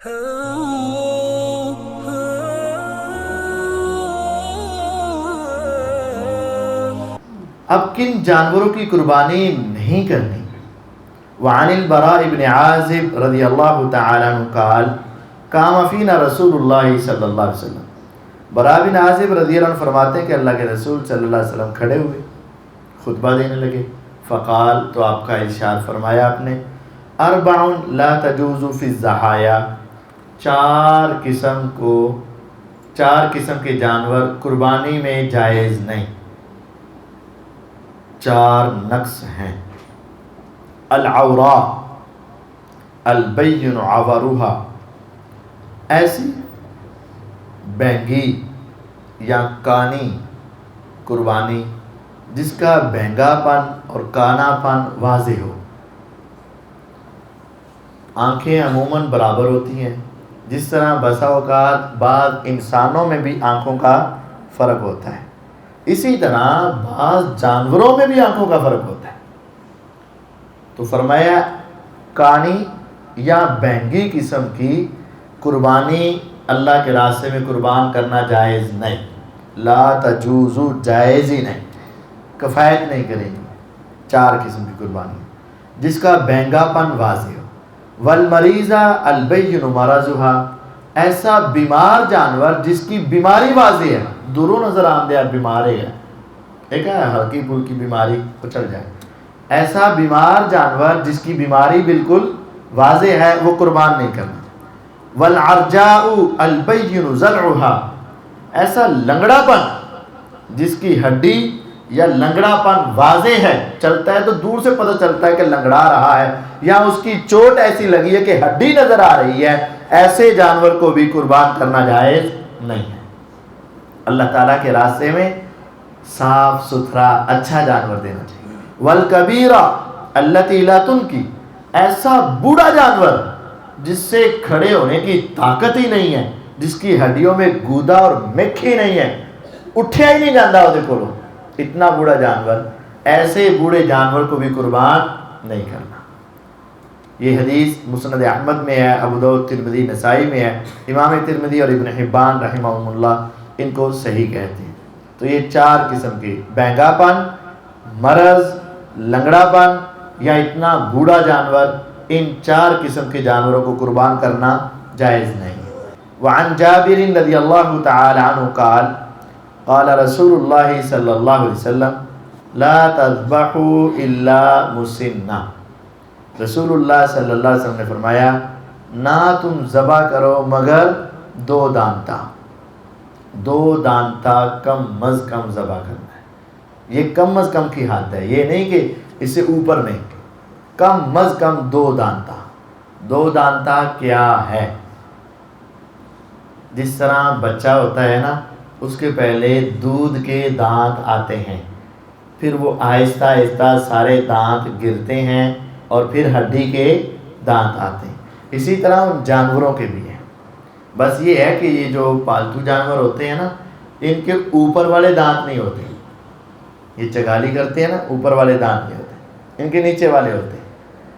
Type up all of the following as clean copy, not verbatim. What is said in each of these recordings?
اب کن جانوروں کی قربانی نہیں کرنی؟ وعن البراء بن عازب رضی اللہ تعالی عنہ قال قام فینا رسول اللہ صلی اللہ علیہ وسلم. براء بن عازب رضی اللہ عنہ فرماتے ہیں کہ اللہ کے رسول صلی اللہ علیہ وسلم کھڑے ہوئے، خطبہ دینے لگے. فقال، تو آپ کا ارشاد فرمایا آپ نے، اربع لا تجوز فی الضحایا، چار قسم کے جانور قربانی میں جائز نہیں. چار نقص ہیں. العوراء البین عورها، ایسی بینگی یا کانی قربانی جس کا بینگا پن اور کانا پن واضح ہو. آنکھیں عموماً برابر ہوتی ہیں، جس طرح بسا اوقات بعض انسانوں میں بھی آنکھوں کا فرق ہوتا ہے، اسی طرح بعض جانوروں میں بھی آنکھوں کا فرق ہوتا ہے. تو فرمایا کانی یا بینگی قسم کی قربانی اللہ کے راستے میں قربان کرنا جائز نہیں. لا تجوز، جائز ہی نہیں، کفایت نہیں کریں گے. چار قسم کی قربانی جس کا بینگا پن واضح ہو. والمریضہ البین مرضها، ایسا بیمار جانور جس کی بیماری واضح ہے، دوروں نظر آمدہ بیمار ہے، ایک ہے ہلکی پھلکی بیماری کو چل جائے. ایسا بیمار جانور جس کی بیماری بالکل واضح ہے وہ قربان نہیں کرنا. والعرجاء البین ضلعها، ایسا لنگڑا پن جس کی ہڈی یا لنگڑا پن واضح ہے، چلتا ہے تو دور سے پتہ چلتا ہے کہ لنگڑا رہا ہے، یا اس کی چوٹ ایسی لگی ہے کہ ہڈی نظر آ رہی ہے، ایسے جانور کو بھی قربان کرنا جائز نہیں ہے. اللہ تعالیٰ کے راستے میں صاف ستھرا اچھا جانور دینا چاہیے. والکبیرہ التی لا تنکی، ایسا بوڑھا جانور جس سے کھڑے ہونے کی طاقت ہی نہیں ہے، جس کی ہڈیوں میں گودا اور مکھ ہی نہیں ہے، اٹھیا ہی نہیں جاندہ وہ دیکھو لو، اتنا بوڑھا جانور، ایسے بوڑھے جانور کو بھی قربان نہیں کرنا. یہ حدیث مسند احمد میں ہے، ابو داؤد ترمذی نسائی میں ہے. امام ترمذی اور ابن حبان رحمہم اللہ ان کو صحیح کہتے ہیں. تو یہ چار قسم کے بینگا پن، مرض، لنگڑا پن یا اتنا بوڑھا جانور، ان چار قسم کے جانوروں کو قربان کرنا جائز نہیں. وعن جابر رضی اللہ تعالی عنہ قال قال رسول اللہ صلی اللہ علیہ وسلم لا تذبحوا الا مسنہ. رسول اللہ صلی اللہ علیہ وسلم نے فرمایا نہ تم ذبح کرو مگر دو دانتا کم از کم ذبح کرنا ہے. یہ کم از کم کی حد ہے، یہ نہیں کہ اس سے اوپر نہیں، کم از کم دو دانتا کیا ہے؟ جس طرح بچہ ہوتا ہے نا، اس کے پہلے دودھ کے دانت آتے ہیں، پھر وہ آہستہ آہستہ سارے دانت گرتے ہیں اور پھر ہڈی کے دانت آتے ہیں. اسی طرح ان جانوروں کے بھی ہیں. بس یہ ہے کہ یہ جو پالتو جانور ہوتے ہیں نا، ان کے اوپر والے دانت نہیں ہوتے. یہ چگالی کرتے ہیں نا، اوپر والے دانت نہیں ہوتے، ان کے نیچے والے ہوتے ہیں.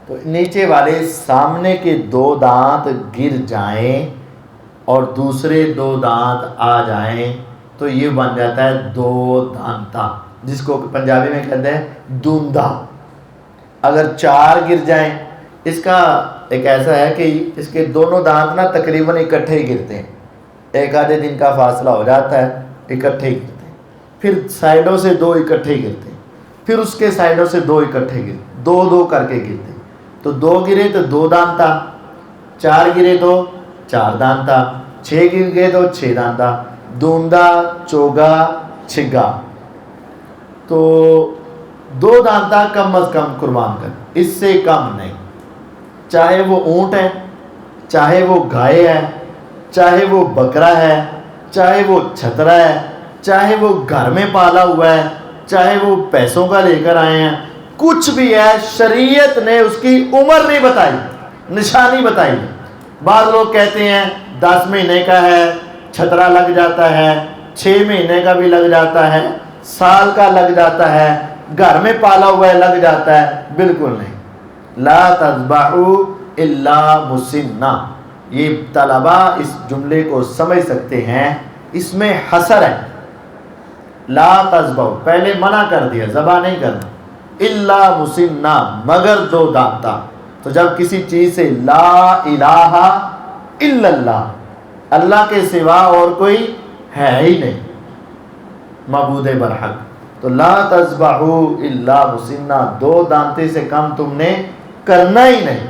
تو نیچے والے سامنے کے دو دانت گر جائیں اور دوسرے دو دانت آ جائیں تو یہ بن جاتا ہے دو دانتا، جس کو پنجابی میں کہتے ہیں دوندا. اگر چار گر جائیں، اس کا ایک ایسا ہے کہ اس کے دونوں دانت نا تقریباً اکٹھے ہی گرتے ہیں، ایک آدھے دن کا فاصلہ ہو جاتا ہے، اکٹھے ہی گرتے ہیں. پھر سائڈوں سے دو اکٹھے گرتے ہیں، پھر اس کے سائڈوں سے دو اکٹھے گرتے، دو کر کے گرتے ہیں. تو دو گرے تو دو دانتا، چار گرے تو چار دانتا، چھ گر گئے تو چھ دانتا، دوندا، چوگا، چھگا. تو دو دانتا کم از کم قربان کر، اس سے کم نہیں. چاہے وہ اونٹ ہے، چاہے وہ گائے ہے، چاہے وہ بکرا ہے، چاہے وہ چھترا ہے، چاہے وہ گھر میں پالا ہوا ہے، چاہے وہ پیسوں کا لے کر آئے ہیں، کچھ بھی ہے، شریعت نے اس کی عمر نہیں بتائی، نشانی بتائی. بعض لوگ کہتے ہیں 10 مہینے کا ہے چھترا لگ جاتا ہے، 6 مہینے کا بھی لگ جاتا ہے، سال کا لگ جاتا ہے، گھر میں پالا ہوا ہے لگ جاتا ہے. بالکل نہیں. لا تذبحوا الا مسنہ، یہ طلبہ اس جملے کو سمجھ سکتے ہیں، اس میں حصر ہے. لا تذبحوا پہلے منع کر دیا، ذبح نہیں کرنا. الا مسنہ مگر 2 دانتا. تو جب کسی چیز سے لا الہ الا اللہ، اللہ کے سوا اور کوئی ہے ہی نہیں معبود برحق، تو لا تذبحوا الا مسنہ 2 دانتے سے کم تم نے کرنا ہی نہیں.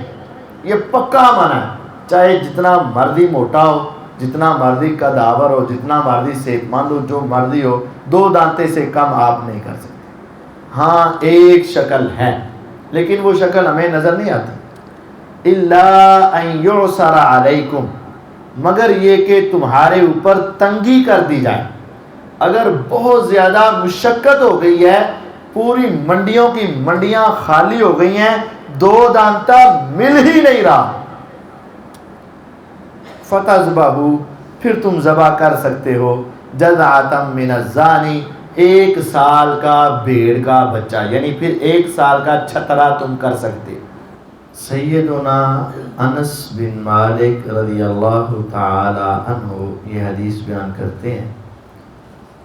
یہ پکا منع ہے، چاہے جتنا مرضی موٹا ہو، جتنا مرضی قدآور ہو، جتنا مرضی صحت مند ہو، جو مرضی ہو، 2 دانتے سے کم آپ نہیں کر سکتے. ہاں ایک شکل ہے لیکن وہ شکل ہمیں نظر نہیں آتی. الا ان یعصر علیکم مگر یہ کہ تمہارے اوپر تنگی کر دی جائے. اگر بہت زیادہ مشقت ہو گئی ہے، پوری منڈیوں کی منڈیاں خالی ہو گئی ہیں، 2 دانتا مل ہی نہیں رہا، فتذبحوا پھر تم ذبح کر سکتے ہو جذعۃ من الزانی 1 سال کا بھیڑ کا بچہ، یعنی پھر 1 سال کا چھترا تم کر سکتے. سیدنا انس بن مالک رضی اللہ تعالی عنہ یہ حدیث بیان کرتے ہیں،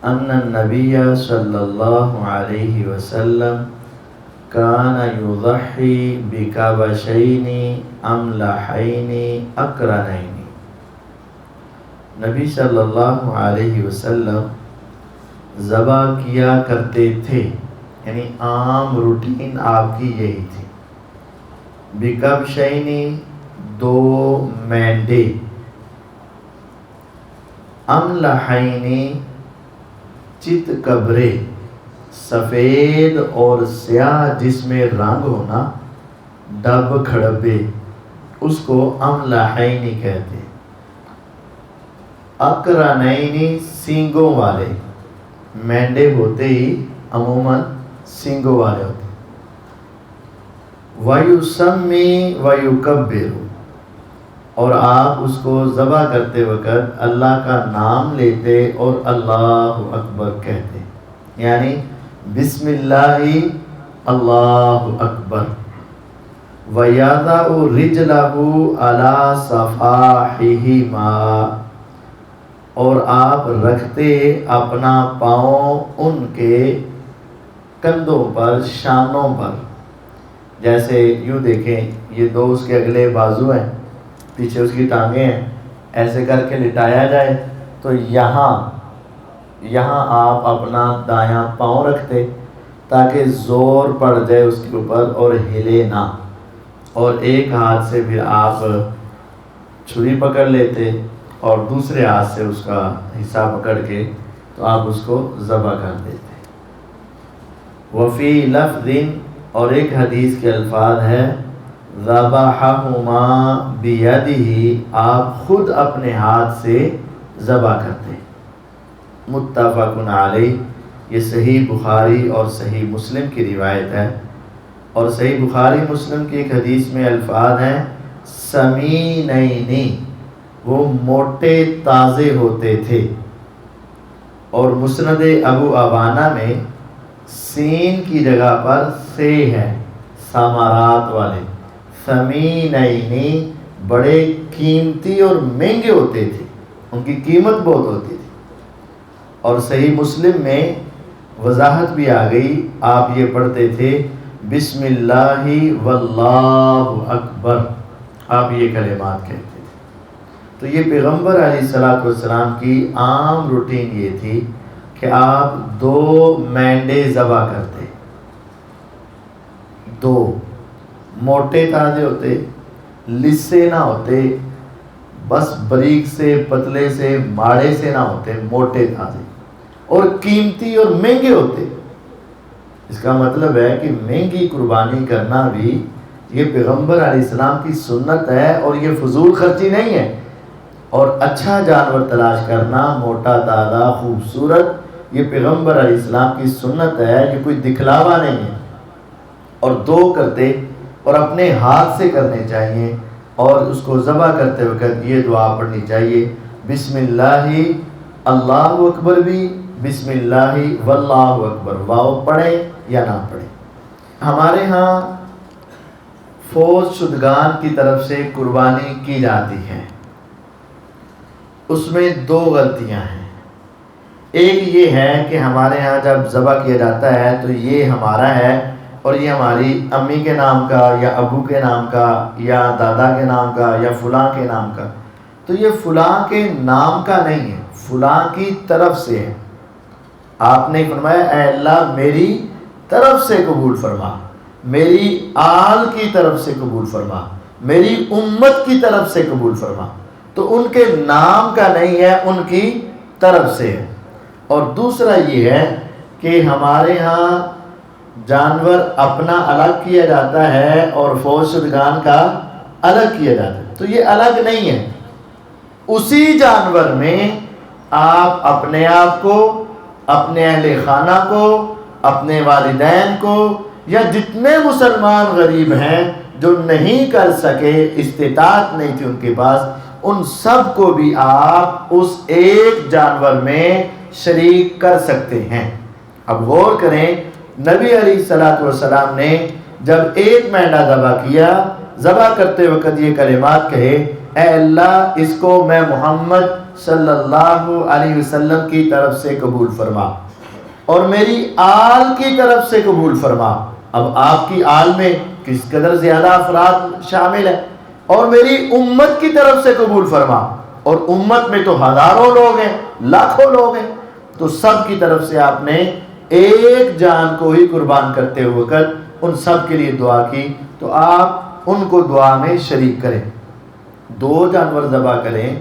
ان النبی صلی اللہ علیہ وسلم کان یضحی بکبشین املحین اقرنین. نبی صلی اللہ علیہ وسلم ذبح کیا کرتے تھے، یعنی عام روٹین آپ کی یہی تھی. بکبشین 2 مینڈے، املحین چت کبرے سفید اور سیاہ جس میں رنگ ہونا، ڈب کھڑبے، اس کو املحین کہتے ہیں. اقرنین سینگوں والے، مینڈے ہوتے ہی عموماً سینگوں والے ہوتے ہیں. وَيُسَمِّي وَيُكَبِّرُ اور آپ اس کو ذبح کرتے وقت اللہ کا نام لیتے اور اللہ اکبر کہتے، یعنی بسم اللہ اللہ اکبر. وَيَضَعُ رِجْلَهُ عَلَى صَفَاحِهِمَا اور آپ رکھتے اپنا پاؤں ان کے کندھوں پر، شانوں پر. جیسے یوں دیکھیں، یہ 2 اس کے اگلے بازو ہیں، پیچھے اس کی ٹانگیں ہیں، ایسے کر کے لٹایا جائے تو یہاں آپ اپنا دایاں پاؤں رکھتے تاکہ زور پڑ جائے اس کے اوپر اور ہلے نہ، اور ایک ہاتھ سے پھر آپ چھری پکڑ لیتے اور دوسرے ہاتھ سے اس کا حصہ پکڑ کے تو آپ اس کو ذبح کر دیتے. وفی لفظ اور ایک حدیث کے الفاظ ہے ذبحہما بیدہ آپ خود اپنے ہاتھ سے ذبح کرتے. متفق علیہ یہ صحیح بخاری اور صحیح مسلم کی روایت ہے. اور صحیح بخاری مسلم کی ایک حدیث میں الفاظ ہیں سمینین وہ موٹے تازے ہوتے تھے. اور مسند ابو عوانہ میں سین کی جگہ پر سے ہے، ثمرات والے. ثمینین بڑے قیمتی اور مہنگے ہوتے تھے، ان کی قیمت بہت ہوتی تھی. اور صحیح مسلم میں وضاحت بھی آ گئی، آپ یہ پڑھتے تھے بسم اللہ واللہ اکبر، آپ یہ کلمات کہتے تھے. تو یہ پیغمبر علیہ الصلوۃ والسلام کی عام روٹین یہ تھی کہ آپ 2 مینڈے ذبح کرتے، 2 موٹے تازے ہوتے، لسے نہ ہوتے، بس باریک سے پتلے سے ماڑے سے نہ ہوتے، موٹے تازے اور قیمتی اور مہنگے ہوتے. اس کا مطلب ہے کہ مہنگی قربانی کرنا بھی یہ پیغمبر علیہ السلام کی سنت ہے اور یہ فضول خرچی نہیں ہے. اور اچھا جانور تلاش کرنا موٹا تازہ خوبصورت یہ پیغمبر علیہ السلام کی سنت ہے، یہ کوئی دکھلاوا نہیں ہے. اور 2 کرتے اور اپنے ہاتھ سے کرنے چاہیے. اور اس کو ذبح کرتے وقت یہ دعا پڑھنی چاہیے بسم اللہ اللہ اکبر بھی، بسم اللہ واللہ اکبر، واو پڑھیں یا نہ پڑھیں. ہمارے ہاں فوت شدگان کی طرف سے قربانی کی جاتی ہے، اس میں دو غلطیاں ہیں۔ ایک یہ ہے کہ ہمارے ہاں جب ذبح کیا جاتا ہے تو یہ ہمارا ہے اور یہ ہماری امی کے نام کا یا ابو کے نام کا یا دادا کے نام کا یا فلاں کے نام کا، تو یہ فلاں کے نام کا نہیں ہے، فلاں کی طرف سے ہے۔ آپ نے فرمایا اے اللہ میری طرف سے قبول فرما، میری آل کی طرف سے قبول فرما، میری امت کی طرف سے قبول فرما، تو ان کے نام کا نہیں ہے، ان کی طرف سے ہے۔ اور دوسرا یہ ہے کہ ہمارے ہاں جانور اپنا الگ کیا جاتا ہے اور فوج شدگان کا الگ کیا جاتا ہے، تو یہ الگ نہیں ہے، اسی جانور میں آپ اپنے آپ کو، اپنے اہل خانہ کو، اپنے والدین کو، یا جتنے مسلمان غریب ہیں جو نہیں کر سکے، استطاعت نہیں تھی ان کے پاس، ان سب کو بھی آپ اس ایک جانور میں شریک کر سکتے ہیں۔ اب غور کریں، نبی علیہ السلام نے جب ایک مینڈا ذبح کیا، ذبح کرتے وقت یہ کلمات کہے اے اللہ اس کو میں محمد صلی اللہ علیہ وسلم کی طرف سے قبول فرما اور میری آل کی طرف سے قبول فرما۔ اب آپ کی آل میں کس قدر زیادہ افراد شامل ہیں، اور میری امت کی طرف سے قبول فرما، اور امت میں تو ہزاروں لوگ ہیں، لاکھوں لوگ ہیں، تو سب کی طرف سے آپ نے ایک جان کو ہی قربان کرتے وقت ان سب کے لیے دعا کی، تو آپ ان کو دعا میں شریک کریں۔ 2 جانور ذبح کریں،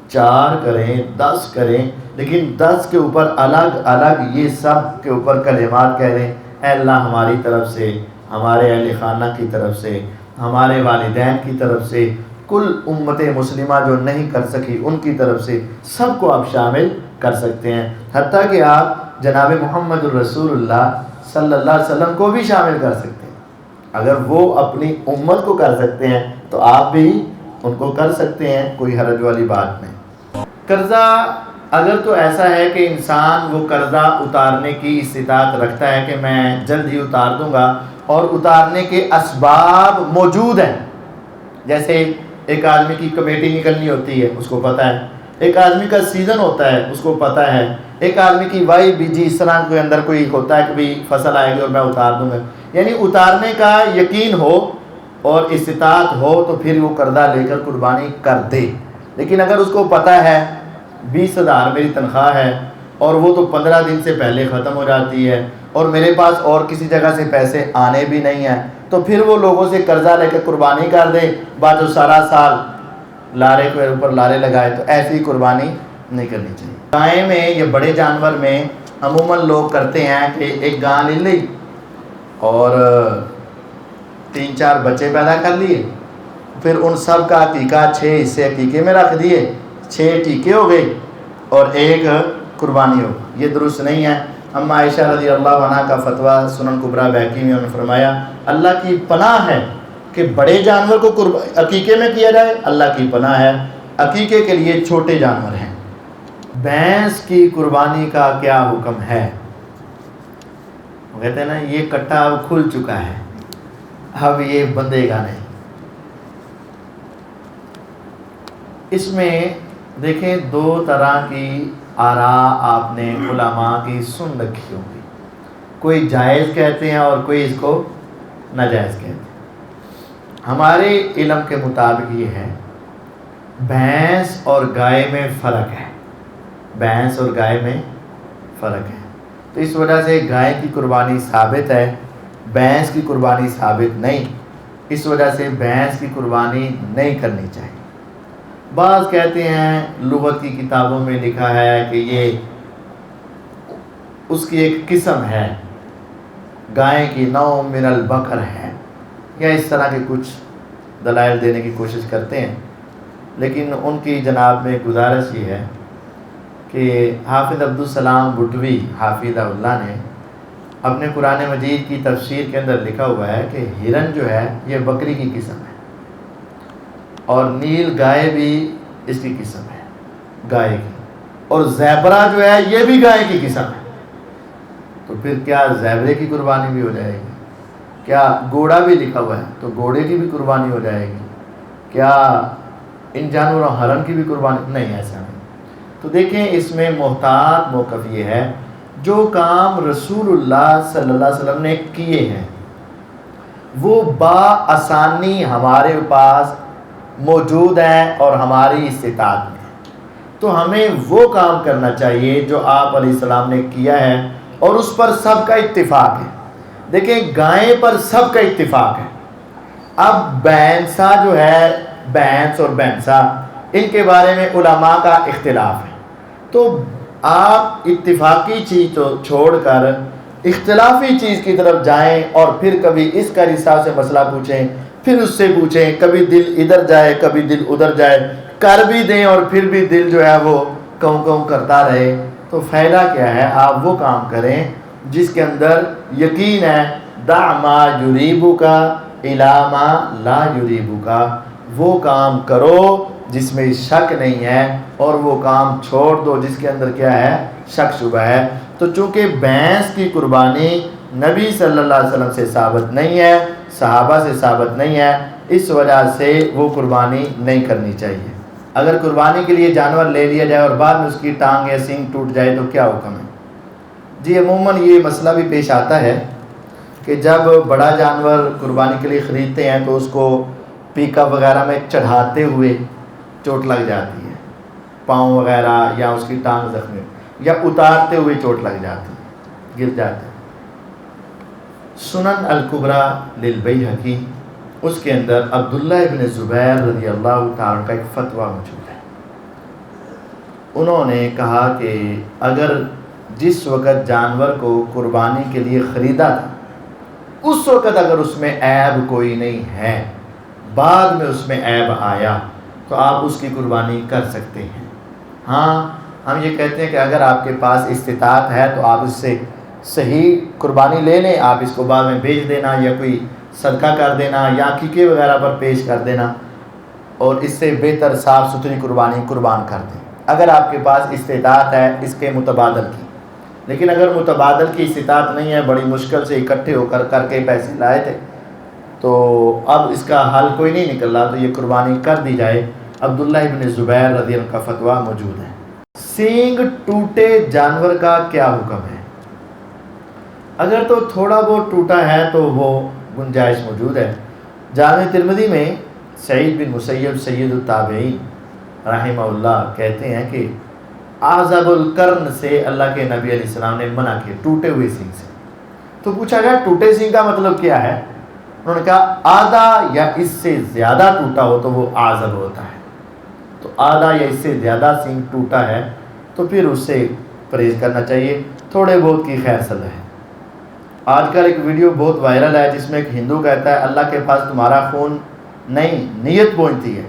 4 کریں، 10 کریں، لیکن 10 کے اوپر الگ الگ یہ سب کے اوپر کلمات کہہ لیں اے اللہ ہماری طرف سے، ہمارے اہل خانہ کی طرف سے، ہمارے والدین کی طرف سے، کل امت مسلمہ جو نہیں کر سکی ان کی طرف سے، سب کو آپ شامل کر سکتے ہیں، حتیٰ کہ آپ جناب محمد الرسول اللہ صلی اللہ علیہ وسلم کو بھی شامل کر سکتے ہیں۔ اگر وہ اپنی امت کو کر سکتے ہیں تو آپ بھی ان کو کر سکتے ہیں، کوئی حرج والی بات نہیں۔ قرضہ اگر تو ایسا ہے کہ انسان وہ قرضہ اتارنے کی استطاعت رکھتا ہے کہ میں جلد ہی اتار دوں گا اور اتارنے کے اسباب موجود ہیں، جیسے ایک آدمی کی کمیٹی نکلنی ہوتی ہے اس کو پتہ ہے، ایک آدمی کا سیزن ہوتا ہے اس کو پتہ ہے، ایک آدمی کی وائی بی جی اس طرح کے اندر کوئی ہوتا ہے کہ بھی فصل آئے گی اور میں اتار دوں گا، یعنی اتارنے کا یقین ہو اور استطاعت ہو تو پھر وہ قرضہ لے کر قربانی کر دے۔ لیکن اگر اس کو پتہ ہے 20,000 میری تنخواہ ہے اور وہ تو 15 دن سے پہلے ختم ہو جاتی ہے اور میرے پاس اور کسی جگہ سے پیسے آنے بھی نہیں ہیں، تو پھر وہ لوگوں سے قرضہ لے کے قربانی کر دے، بعد وہ سارا سال لارے کے اوپر لارے لگائے، تو ایسی قربانی نہیں کرنی چاہیے۔ گائے میں یا بڑے جانور میں عموماً لوگ کرتے ہیں کہ ایک گاں لے لی اور 3-4 بچے پیدا کر لیے، پھر ان سب کا عقیقہ 6 حصے عقیقے میں رکھ دیے، 6 ٹیکے ہو گئے اور 1 قربانی ہو۔ یہ درست نہیں ہے۔ اما عائشہ رضی اللہ عنہ کا فتویٰ سنن کبریٰ بیہقی میں انہوں نے فرمایا اللہ کی پناہ ہے کہ بڑے جانور کو عقیقے میں کیا جائے، اللہ کی پناہ ہے عقیقے کے لیے چھوٹے جانور ہیں۔ بھینس کی قربانی کا کیا حکم ہے؟ وہ کہتے ہیں نا یہ کٹا اب کھل چکا ہے، اب یہ بندے گا نہیں۔ اس میں دیکھیں 2 طرح کی آراء آپ نے علماء کی سن رکھی ہوگی، کوئی جائز کہتے ہیں اور کوئی اس کو ناجائز کہتے ہیں۔ ہمارے علم کے مطابق یہ ہے بھینس اور گائے میں فرق ہے، بھینس اور گائے میں فرق ہے، تو اس وجہ سے گائے کی قربانی ثابت ہے، بھینس کی قربانی ثابت نہیں، اس وجہ سے بھینس کی قربانی نہیں کرنی چاہیے۔ بعض کہتے ہیں لغت کی کتابوں میں لکھا ہے کہ یہ اس کی ایک قسم ہے، گائے کی نوع من البقر ہے، یا اس طرح کے کچھ دلائل دینے کی کوشش کرتے ہیں، لیکن ان کی جناب میں گزارش یہ ہے کہ حافظ عبدالسلام بٹوی حافظہ اللہ نے اپنے قرآن مجید کی تفسیر کے اندر لکھا ہوا ہے کہ ہرن جو ہے یہ بکری کی قسم ہے اور نیل گائے بھی اس کی قسم ہے گائے کی، اور زیبرا جو ہے یہ بھی گائے کی قسم ہے، تو پھر کیا زیبرے کی قربانی بھی ہو جائے گی؟ کیا گھوڑا بھی لکھا ہوا ہے تو گھوڑے کی بھی قربانی ہو جائے گی؟ کیا ان جانوروں ہرن کی بھی قربانی؟ نہیں، ایسا نہیں۔ تو دیکھیں اس میں محتاط موقف یہ ہے جو کام رسول اللہ صلی اللہ علیہ وسلم نے کیے ہیں وہ بآسانی ہمارے پاس موجود ہیں اور ہماری استطاعت میں، تو ہمیں وہ کام کرنا چاہیے جو آپ علیہ السلام نے کیا ہے اور اس پر سب کا اتفاق ہے۔ دیکھیں گائیں پر سب کا اتفاق ہے۔ اب بینسا جو ہے، بینس اور بینسا، ان کے بارے میں علماء کا اختلاف ہے، تو آپ اتفاقی چیز چھوڑ کر اختلافی چیز کی طرف جائیں اور پھر کبھی اس کا حساب سے مسئلہ پوچھیں، پھر اس سے پوچھیں، کبھی دل ادھر جائے کبھی دل ادھر جائے، کر بھی دیں اور پھر بھی دل جو ہے وہ کوں کوں کرتا رہے، تو فائدہ کیا ہے؟ آپ وہ کام کریں جس کے اندر یقین ہے، دع ما یریبک الی ما لا یریبک، وہ کام کرو جس میں شک نہیں ہے اور وہ کام چھوڑ دو جس کے اندر کیا ہے؟ شک شبہ ہے۔ تو چونکہ بھینس کی قربانی نبی صلی اللہ علیہ وسلم سے ثابت نہیں ہے، صحابہ سے ثابت نہیں ہے، اس وجہ سے وہ قربانی نہیں کرنی چاہیے۔ اگر قربانی کے لیے جانور لے لیا جائے اور بعد میں اس کی ٹانگ یا سینگ ٹوٹ جائے تو کیا حکم ہے؟ جی عموماً یہ مسئلہ بھی پیش آتا ہے کہ جب بڑا جانور قربانی کے لیے خریدتے ہیں تو اس کو پک اپ وغیرہ میں چڑھاتے ہوئے چوٹ لگ جاتی ہے، پاؤں وغیرہ یا اس کی ٹانگ زخمی، یا اتارتے ہوئے چوٹ لگ جاتی ہے، گر جاتے ہیں۔ سنن الکبریٰ للبیہقی، اس کے اندر عبداللہ ابن زبیر رضی اللہ تعالیٰ کا ایک فتویٰ موجود ہے۔ انہوں نے کہا کہ اگر جس وقت جانور کو قربانی کے لیے خریدا تھا اس وقت اگر اس میں عیب کوئی نہیں ہے، بعد میں اس میں عیب آیا تو آپ اس کی قربانی کر سکتے ہیں۔ ہاں ہم یہ کہتے ہیں کہ اگر آپ کے پاس استطاعت ہے تو آپ اس سے صحیح قربانی لے لیں، آپ اس کو بعد میں بیچ دینا یا کوئی صدقہ کر دینا یا عقیقے وغیرہ پر پیش کر دینا، اور اس سے بہتر صاف ستھری قربانی قربان کر دیں اگر آپ کے پاس استطاعت ہے اس کے متبادل کی۔ لیکن اگر متبادل کی استطاعت نہیں ہے، بڑی مشکل سے اکٹھے ہو کر کے پیسے لائے تھے، تو اب اس کا حل کوئی نہیں نکل رہا، تو یہ قربانی کر دی جائے۔ عبداللہ ابن زبیر رضی اللہ کا فتویٰ موجود ہے۔ سینگ ٹوٹے جانور کا کیا حکم ہے؟ اگر تو تھوڑا بہت ٹوٹا ہے تو وہ گنجائش موجود ہے۔ جامع ترمذی میں سعید بن مسیب سید التابعین رحمہ اللہ کہتے ہیں کہ اعزب القرن سے اللہ کے نبی علیہ السلام نے منع کیا، ٹوٹے ہوئے سینگ سے۔ تو پوچھا گیا ٹوٹے سینگ کا مطلب کیا ہے؟ انہوں نے کہا آدھا یا اس سے زیادہ ٹوٹا ہو تو وہ اعزب ہوتا ہے، تو آدھا یا اس سے زیادہ سینگ ٹوٹا ہے تو پھر اس سے پرہیز کرنا چاہیے، تھوڑے بہت کی خیر صلاح ہے۔ آج کل ایک ویڈیو بہت وائرل ہے جس میں ایک ہندو کہتا ہے اللہ کے پاس تمہارا خون نہیں، نیت پہنچتی ہے،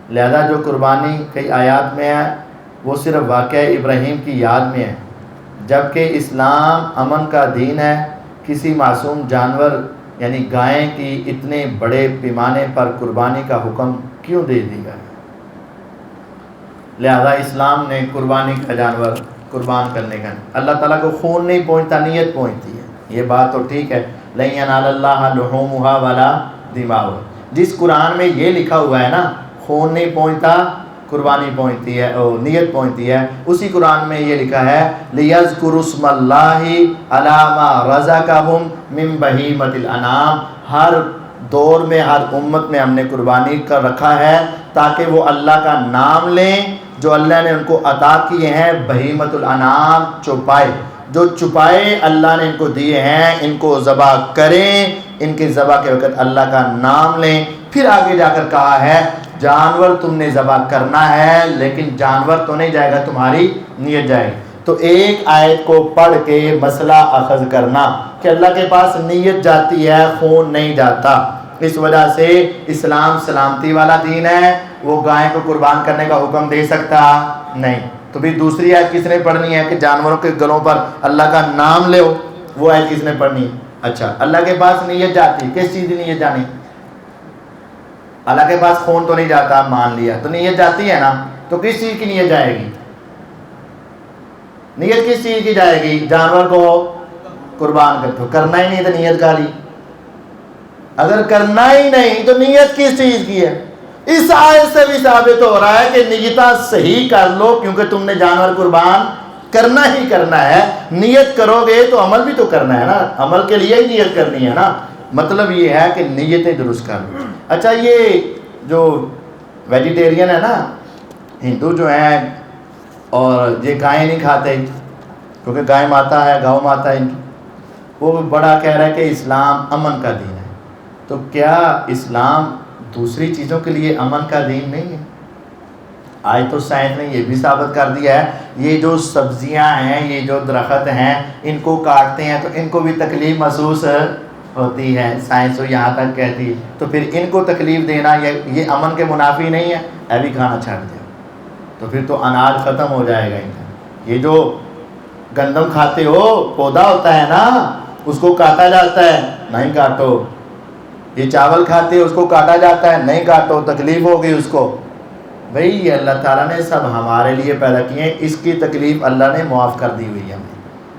لہذا جو قربانی کئی آیات میں ہے وہ صرف واقعہ ابراہیم کی یاد میں ہے، جبکہ اسلام امن کا دین ہے، کسی معصوم جانور یعنی گائیں کی اتنے بڑے پیمانے پر قربانی کا حکم کیوں دے دیا ہے؟ لہذا اسلام نے قربانی کا جانور قربان کرنے کا، اللہ تعالیٰ کو خون نہیں پہنچتا، نیت پہنچتی ہے، یہ بات تو ٹھیک ہے۔ لَن يَنَالَ اللَّهَ لُحُومُهَا وَلَا دِمَاؤُهَا، جس قرآن میں یہ لکھا ہوا ہے نا خون نہیں پہنچتا قربانی پہنچتی ہے اور نیت پہنچتی ہے، اسی قرآن میں یہ لکھا ہے لِيَذْكُرُوا اسْمَ اللَّهِ عَلَىٰ مَا رَزَقَهُم مِّن بَهِيمَةِ الْأَنْعَامِ، ہر دور میں ہر امت میں ہم نے قربانی کر رکھا ہے تاکہ وہ اللہ کا نام لیں جو اللہ نے ان کو عطا کیے ہیں، بہیمت الانعام چوپائے، جو چوپائے اللہ نے ان کو دیے ہیں ان کو ذبح کریں، ان کے ذبح کے وقت اللہ کا نام لیں۔ پھر آگے جا کر کہا ہے جانور تم نے ذبح کرنا ہے لیکن جانور تو نہیں جائے گا، تمہاری نیت جائے گی۔ تو ایک آیت کو پڑھ کے مسئلہ اخذ کرنا کہ اللہ کے پاس نیت جاتی ہے، خون نہیں جاتا، اس وجہ سے اسلام سلامتی والا دین ہے، وہ گائے کو قربان کرنے کا حکم دے سکتا نہیں۔ تو بھی دوسری آیت کس نے پڑھنی ہے کہ جانوروں کے گلوں پر اللہ کا نام لے، وہ آیت کس نے پڑھنی ہے؟ اچھا اللہ کے پاس نیت جاتی، کس چیز کی نیت جانی؟ اللہ کے پاس خون تو نہیں جاتا، مان لیا، تو نیت جاتی ہے نا، تو کس چیز کی نیت جائے گی؟ نیت کس چیز کی جائے گی؟ جانور کو قربان کر، تو کرنا ہی نہیں تو نیت کا لی، اگر کرنا ہی نہیں تو نیت کس چیز کی ہے؟ اس آیت سے بھی ثابت ہو رہا ہے کہ نیتاں صحیح کر لو، کیونکہ تم نے جانور قربان کرنا ہی کرنا ہے. نیت کرو گے تو عمل بھی تو کرنا ہے نا، عمل کے لیے ہی نیت کرنی ہے نا. مطلب یہ ہے کہ نیتیں درست کر لو. اچھا، یہ جو ویجیٹیرین ہے نا، ہندو جو ہیں، اور یہ گائے نہیں کھاتے کیونکہ گائے ماتا ہے، گاؤں ماتا ہے ان کی، وہ بڑا کہہ رہا ہے کہ اسلام امن کا دین ہے. تو کیا اسلام دوسری چیزوں کے لیے امن کا دین نہیں ہے؟ آج تو سائنس نے یہ بھی ثابت کر دیا ہے، یہ جو سبزیاں ہیں، یہ جو درخت ہیں، ان کو کاٹتے ہیں تو ان کو بھی تکلیف محسوس ہوتی ہے. سائنس تو یہاں تک کہتی ہے. تو پھر ان کو تکلیف دینا یہ امن کے منافی نہیں ہے؟ ابھی کھانا چھوڑ دیا تو پھر تو اناج ختم ہو جائے گا ان کا. یہ جو گندم کھاتے ہو، پودا ہوتا ہے نا، اس کو کاٹا جاتا ہے، نہیں کاٹو. یہ چاول کھاتے ہو، اس کو کاٹا جاتا ہے، نہیں کاٹو، تکلیف ہوگی اس کو. بھئی یہ اللہ تعالیٰ نے سب ہمارے لیے پیدا کیے ہیں، اس کی تکلیف اللہ نے معاف کر دی ہوئی ہے.